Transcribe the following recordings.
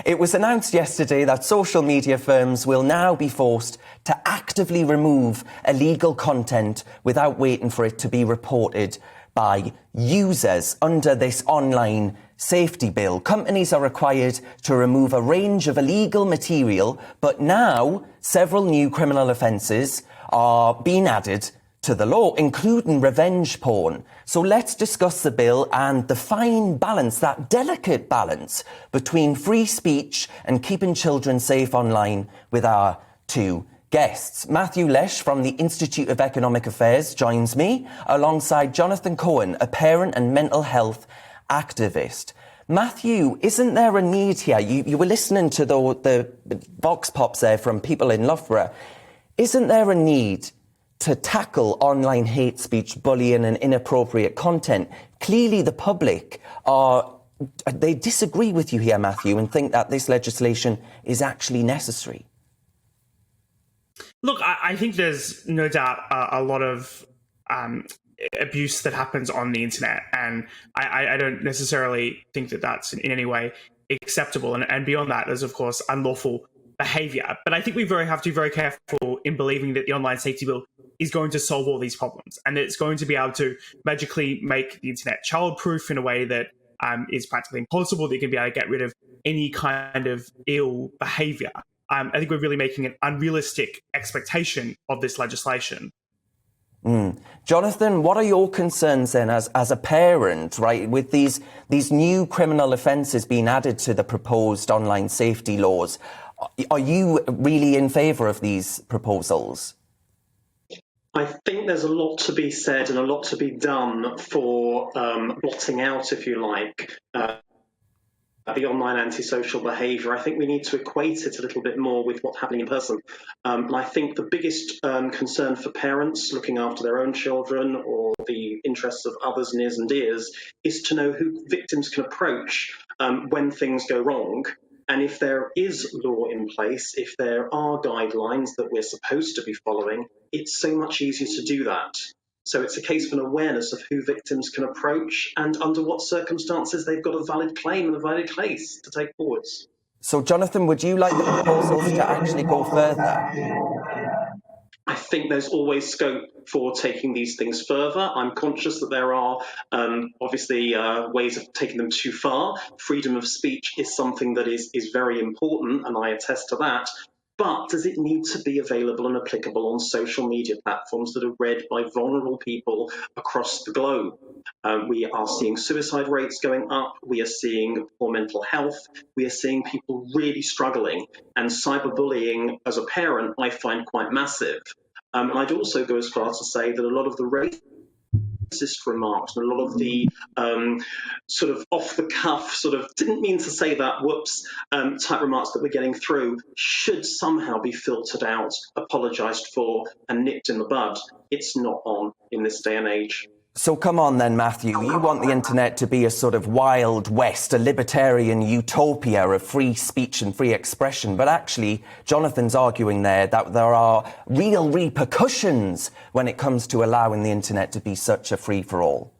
It was announced yesterday that social media firms will now be forced to actively remove illegal content without waiting for it to be reported by users under this online safety bill. Companies are required to remove a range of illegal material, but now several new criminal offences are being added to the law, including revenge porn. So let's discuss the bill and the fine balance, that delicate balance between free speech and keeping children safe online with our two guests. Matthew Lesh from the Institute of Economic Affairs joins me alongside Jonathan Cohen, a parent and mental health activist. Matthew, isn't there a need here? You were listening to the vox pops there from people in Loughborough. Isn't there a need to tackle online hate speech, bullying and inappropriate content? Clearly the public they disagree with you here, Matthew, and think that this legislation is actually necessary. Look, I think there's no doubt a lot of abuse that happens on the internet, and I don't necessarily think that that's in any way acceptable. And beyond that, there's, of course, unlawful behaviour. But I think we have to be very careful in believing that the online safety bill is going to solve all these problems, and it's going to be able to magically make the internet child-proof in a way that is practically impossible, that you can be able to get rid of any kind of ill behaviour. I think we're really making an unrealistic expectation of this legislation. Jonathan, what are your concerns then as a parent, right, with these new criminal offences being added to the proposed online safety laws? Are you really in favour of these proposals? I think there's a lot to be said and a lot to be done for blotting out, if you like, the online antisocial behaviour. I think we need to equate it a little bit more with what's happening in person. And I think the biggest concern for parents looking after their own children or the interests of others nears and dears is to know who victims can approach when things go wrong. And if there is law in place, if there are guidelines that we're supposed to be following, it's so much easier to do that. So it's a case of an awareness of who victims can approach and under what circumstances they've got a valid claim and a valid case to take forwards. So, Jonathan, would you like the proposals to actually go further? I think there's always scope for taking these things further. I'm conscious that there are obviously ways of taking them too far. Freedom of speech is something that is very important, and I attest to that. But does it need to be available and applicable on social media platforms that are read by vulnerable people across the globe? We are seeing suicide rates going up. We are seeing poor mental health. We are seeing people really struggling. And cyberbullying, as a parent, I find quite massive. And I'd also go as far as to say that a lot of the racist remarks and a lot of the sort of off-the-cuff, sort of didn't mean to say that, whoops, type remarks that we're getting through should somehow be filtered out, apologised for and nipped in the bud. It's not on in this day and age. So come on then, Matthew. You want the internet to be a sort of wild west, a libertarian utopia of free speech and free expression. But actually, Jonathan's arguing there that there are real repercussions when it comes to allowing the internet to be such a free-for-all.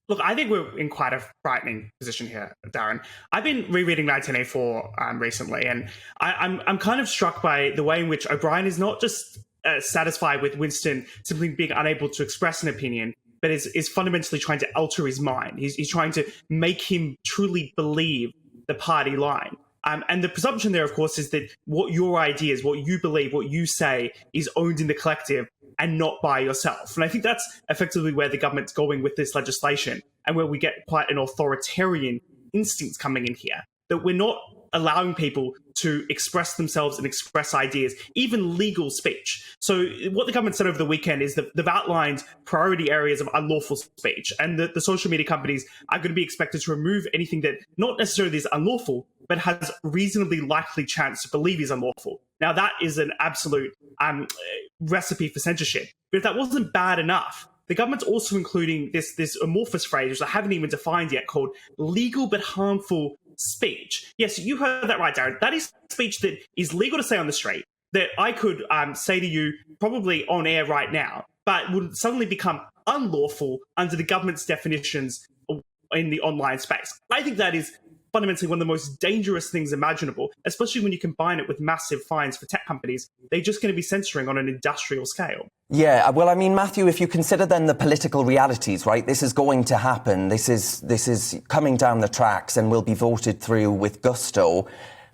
Look, I think we're in quite a frightening position here, Darren. I've been rereading 1984 recently, and I'm kind of struck by the way in which O'Brien is not just satisfied with Winston simply being unable to express an opinion, but is fundamentally trying to alter his mind. He's trying to make him truly believe the party line. And the presumption there, of course, is that what your ideas, what you believe, what you say is owned in the collective and not by yourself. And I think that's effectively where the government's going with this legislation, and where we get quite an authoritarian instinct coming in here, that we're not allowing people to express themselves and express ideas, even legal speech. So what the government said over the weekend is that they've outlined priority areas of unlawful speech, and that the social media companies are going to be expected to remove anything that not necessarily is unlawful, but has reasonably likely chance to believe is unlawful. Now, that is an absolute recipe for censorship. But if that wasn't bad enough, the government's also including this amorphous phrase, which I haven't even defined yet, called legal but harmful speech. Yes, you heard that right, Darren. That is speech that is legal to say on the street, that I could say to you probably on air right now, but would suddenly become unlawful under the government's definitions in the online space. I think that is fundamentally one of the most dangerous things imaginable, especially when you combine it with massive fines for tech companies. They're just going to be censoring on an industrial scale. Yeah, well, I mean, Matthew, if you consider then the political realities, right, this is going to happen. This is coming down the tracks and will be voted through with gusto,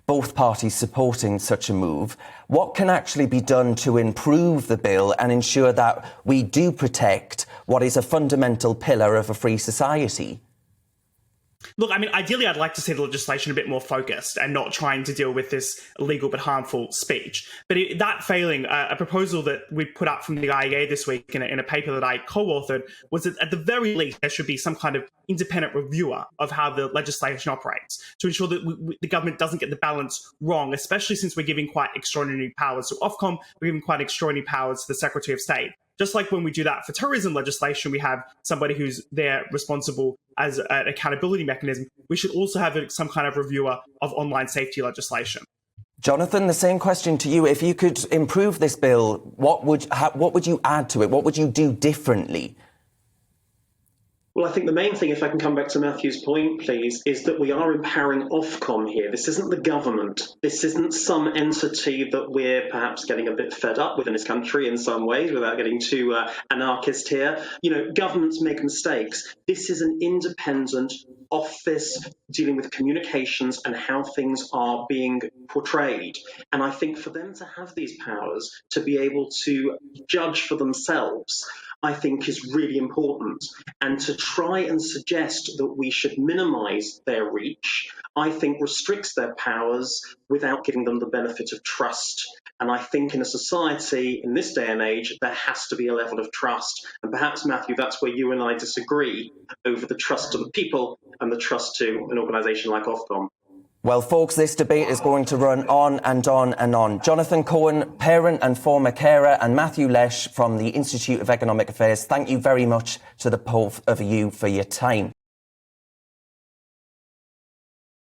both parties supporting such a move. What can actually be done to improve the bill and ensure that we do protect what is a fundamental pillar of a free society? Look, I mean, ideally, I'd like to see the legislation a bit more focused and not trying to deal with this illegal but harmful speech. But that failing, a proposal that we put up from the IEA this week in a paper that I co-authored was that at the very least, there should be some kind of independent reviewer of how the legislation operates to ensure that the government doesn't get the balance wrong, especially since we're giving quite extraordinary powers to Ofcom, we're giving quite extraordinary powers to the Secretary of State. Just like when we do that for terrorism legislation, we have somebody who's there responsible as an accountability mechanism. We should also have some kind of reviewer of online safety legislation. Jonathan, the same question to you. If you could improve this bill, what would you add to it? What would you do differently? Well, I think the main thing, if I can come back to Matthew's point, please, is that we are empowering Ofcom here. This isn't the government. This isn't some entity that we're perhaps getting a bit fed up with in this country in some ways, without getting too anarchist here. You know, governments make mistakes. This is an independent office dealing with communications and how things are being portrayed. And I think for them to have these powers, to be able to judge for themselves, I think is really important. And to try and suggest that we should minimise their reach, I think restricts their powers without giving them the benefit of trust. And I think in a society, in this day and age, there has to be a level of trust. And perhaps, Matthew, that's where you and I disagree over the trust to the people and the trust to an organisation like Ofcom. Well, folks, this debate is going to run on and on and on. Jonathan Cohen, parent and former carer, and Matthew Lesh from the Institute of Economic Affairs, thank you very much to the both of you for your time.